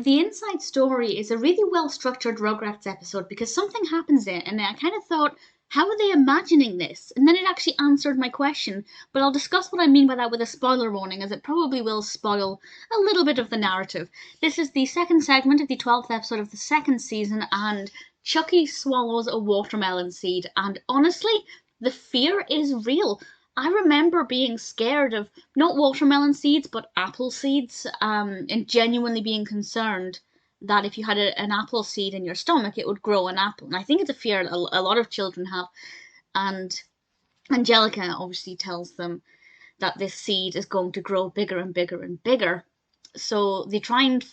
the inside story is a really well-structured Rugrats episode because something happens in it, and I kind of thought, how are they imagining this? And then it actually answered my question, but I'll discuss what I mean by that with a spoiler warning, as it probably will spoil a little bit of the narrative. This is the second segment of the 12th episode of the second season, and Chuckie swallows a watermelon seed, and honestly, the fear is real. I remember being scared of not watermelon seeds, but apple seeds, and genuinely being concerned that if you had an apple seed in your stomach, it would grow an apple. And I think it's a fear a lot of children have. And Angelica obviously tells them that this seed is going to grow bigger and bigger and bigger. So they try and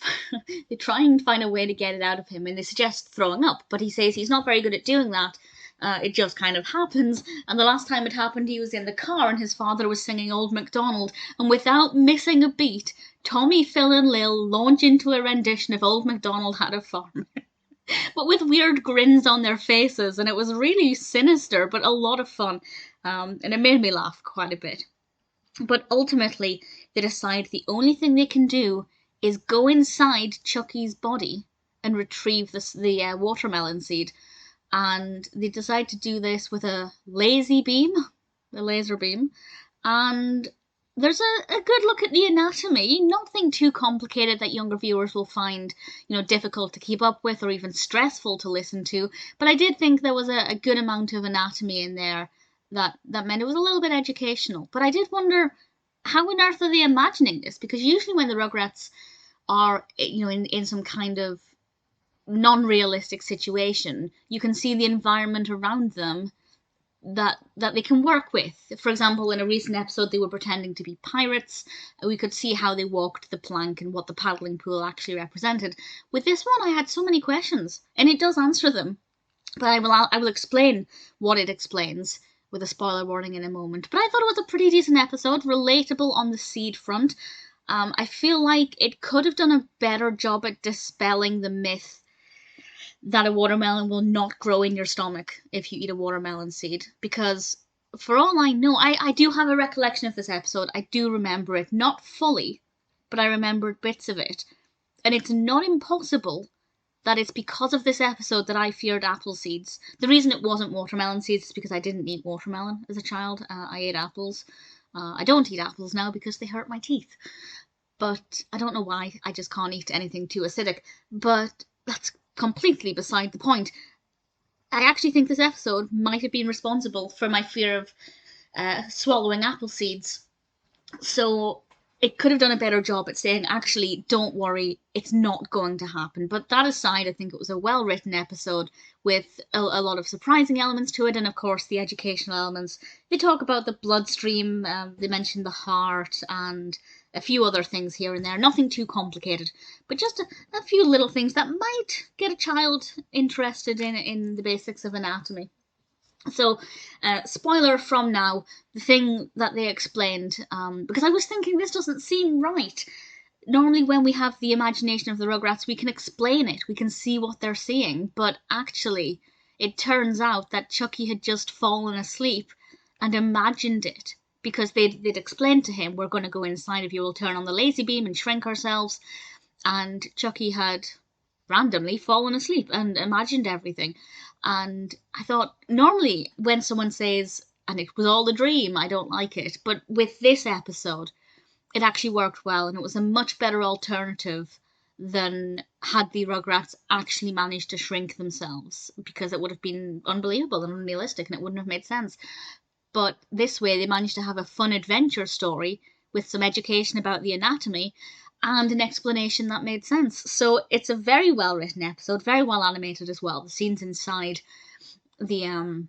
find a way to get it out of him, and they suggest throwing up. But he says he's not very good at doing that. It just kind of happens, and the last time it happened he was in the car and his father was singing Old MacDonald, and without missing a beat, Tommy, Phil and Lil launch into a rendition of Old MacDonald Had a Farm. But with weird grins on their faces, and it was really sinister but a lot of fun, and it made me laugh quite a bit. But ultimately they decide the only thing they can do is go inside Chuckie's body and retrieve the watermelon seed. And they decide to do this with a laser beam, and there's a good look at the anatomy, nothing too complicated that younger viewers will find, difficult to keep up with or even stressful to listen to, but I did think there was a good amount of anatomy in there that meant it was a little bit educational. But I did wonder, how on earth are they imagining this? Because usually when the Rugrats are, in some kind of non-realistic situation, you can see the environment around them that they can work with. For example, in a recent episode they were pretending to be pirates. We could see how they walked the plank and what the paddling pool actually represented. With this one I had so many questions, and it does answer them, but I will explain what it explains with a spoiler warning in a moment. But I thought it was a pretty decent episode, relatable on the seed front. I feel like it could have done a better job at dispelling the myth that a watermelon will not grow in your stomach if you eat a watermelon seed, because for all I know, I do have a recollection of this episode. I do remember it, not fully, but I remembered bits of it, and it's not impossible that it's because of this episode that I feared apple seeds. The reason it wasn't watermelon seeds is because I didn't eat watermelon as a child. I ate apples. I don't eat apples now because they hurt my teeth, but I don't know why. I just can't eat anything too acidic, but that's completely beside the point. I actually think this episode might have been responsible for my fear of swallowing apple seeds. So it could have done a better job at saying, actually, don't worry, it's not going to happen. But that aside, I think it was a well-written episode with a lot of surprising elements to it, and of course the educational elements. They talk about the bloodstream, they mention the heart, and a few other things here and there. Nothing too complicated, but just a few little things that might get a child interested in the basics of anatomy. So, spoiler from now, the thing that they explained, because I was thinking this doesn't seem right. Normally when we have the imagination of the Rugrats, we can explain it, we can see what they're seeing, but actually it turns out that Chuckie had just fallen asleep and imagined it, because they'd explained to him, we're going to go inside of you, we'll turn on the laser beam and shrink ourselves, and Chuckie had randomly fallen asleep and imagined everything. And I thought, normally when someone says, and it was all a dream, I don't like it, but with this episode it actually worked well, and it was a much better alternative than had the Rugrats actually managed to shrink themselves, because it would have been unbelievable and unrealistic and it wouldn't have made sense. But this way they managed to have a fun adventure story with some education about the anatomy and an explanation that made sense. So it's a very well written episode, very well animated as well. The scenes inside the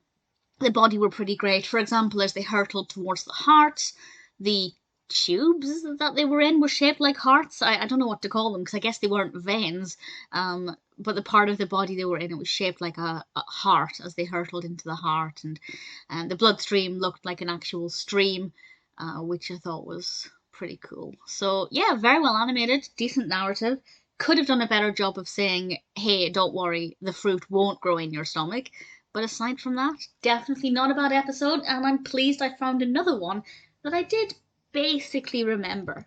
body were pretty great. For example, as they hurtled towards the heart, the tubes that they were in were shaped like hearts. I don't know what to call them, because I guess they weren't veins, but the part of the body they were in, it was shaped like a heart as they hurtled into the heart, and the bloodstream looked like an actual stream, which I thought was pretty cool. So yeah, very well animated, decent narrative. Could have done a better job of saying, hey, don't worry, the fruit won't grow in your stomach. But aside from that, definitely not a bad episode, and I'm pleased I found another one that I did basically remember.